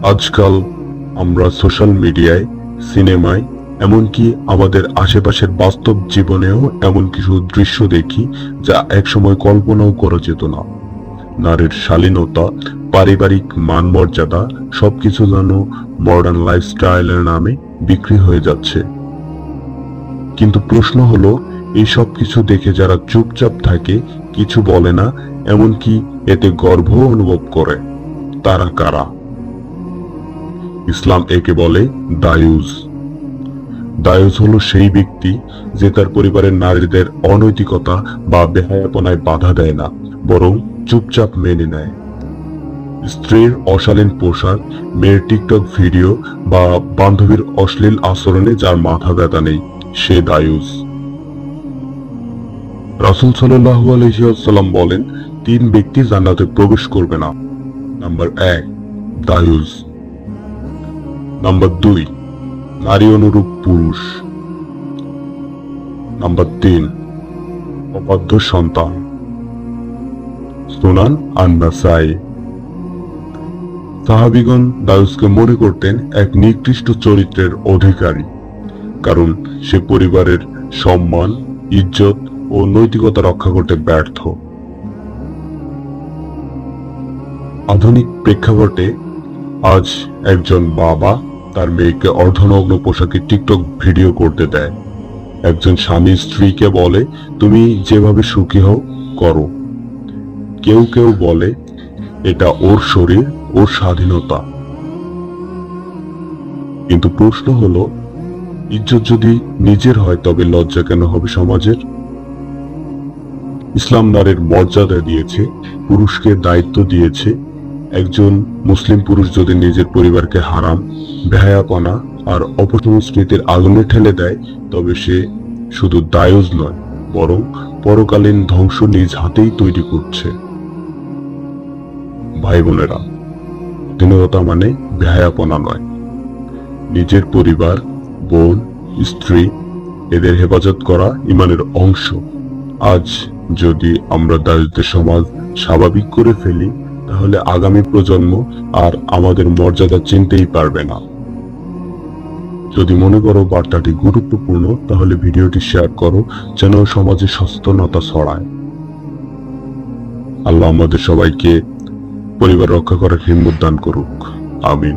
আজকাল আমরা সোশ্যাল মিডিয়ায়, সিনেমায়, এমনকি আমাদের আশেপাশের বাস্তব জীবনেও এমন কিছু দৃশ্য দেখি যা একসময় কল্পনাও করা যেত না। নারীর শালীনতা, পারিবারিক মান মর্যাদা সবকিছু যেন মডার্ন লাইফস্টাইলের নামে বিক্রি হয়ে যাচ্ছে। কিন্তু প্রশ্ন হলো, এই সব কিছু দেখে যারা চুপচাপ থাকে, কিছু বলে না, এমনকি এতে গর্ব অনুভব করে, তারা কারা? ইসলাম একে বলে দায়ুস। দায়ুস হলো সেই ব্যক্তি যে তার পরিবারের নারীদের অনৈতিকতা বা বেহায়াপনায় বাধা দেয় না, বরং চুপচাপ মেনে নেয়। স্ত্রীর অশালীন পোশাক, মেয়ের টিকটক ভিডিও বা বান্ধবীর অশ্লীল আচরণে যার মাথা ব্যথা নেই, সে দায়ুস। রাসূল সাল্লাল্লাহু আলাইহি ওয়াসাল্লাম বলেন, 3 ব্যক্তি জান্নাতে প্রবেশ করবে না। নাম্বার 1, দায়ুস। নাম্বার 2, নারী অনুরূপ পুরুষ। নাম্বার 3, অবাধ্য সন্তান। সুনান আন-নাসাই। সাহাবীগণ দায়ুসকে মনে করতেন এক নিকৃষ্ট চরিত্রের অধিকারী, কারণ সে পরিবারের সম্মান, ইজ্জত ও নৈতিকতা রক্ষা করতে ব্যর্থ। আধুনিক প্রেক্ষাপটে আজ একজন বাবা তার মেয়েকে অর্ধনগ্ন পোশাকে টিকটক ভিডিও করতে দেয়। একজন স্বামী স্ত্রীকে বলে, তুমি যেভাবে সুখী হও করো। কেউ কেউ বলে, এটা ওর শরীর, ওর স্বাধীনতা। কিন্তু প্রশ্ন হলো, ইজ্জত যদি নিজের হয় তবে লজ্জা কেন হবে সমাজের? ইসলাম নারীর মর্যাদা দিয়েছে, পুরুষকে দায়িত্ব দিয়েছে। একজন মুসলিম পুরুষ যদি নিজের পরিবারকে হারাম, বেহায়াপনা আর অপসংস্কৃতির আগুনে ঠেলে দেয়, তবে সে শুধু দায়ুস নয়, বরং পরকালীন ধ্বংস নিজ হাতেই তৈরি করছে। ভাই বোনেরা, স্বাধীনতা মানে বেহায়াপনা নয়। নিজের পরিবার, বোন, স্ত্রী, এদের হেফাজত করা ঈমানের অংশ। আজ যদি আমরা দায়ুসদের সমাজ স্বাভাবিক করে ফেলি, তাহলে আগামী প্রজন্ম আর আমাদের মর্যাদা চিনতেই পারবে না। যদি মনে করো বার্তাটি গুরুত্বপূর্ণ, তাহলে ভিডিওটি শেয়ার করো, যেন সমাজে সচেতনতা ছড়ায়। আল্লাহ আমাদের সবাইকে পরিবার রক্ষা করার হিম্মত দান করুক। আমিন।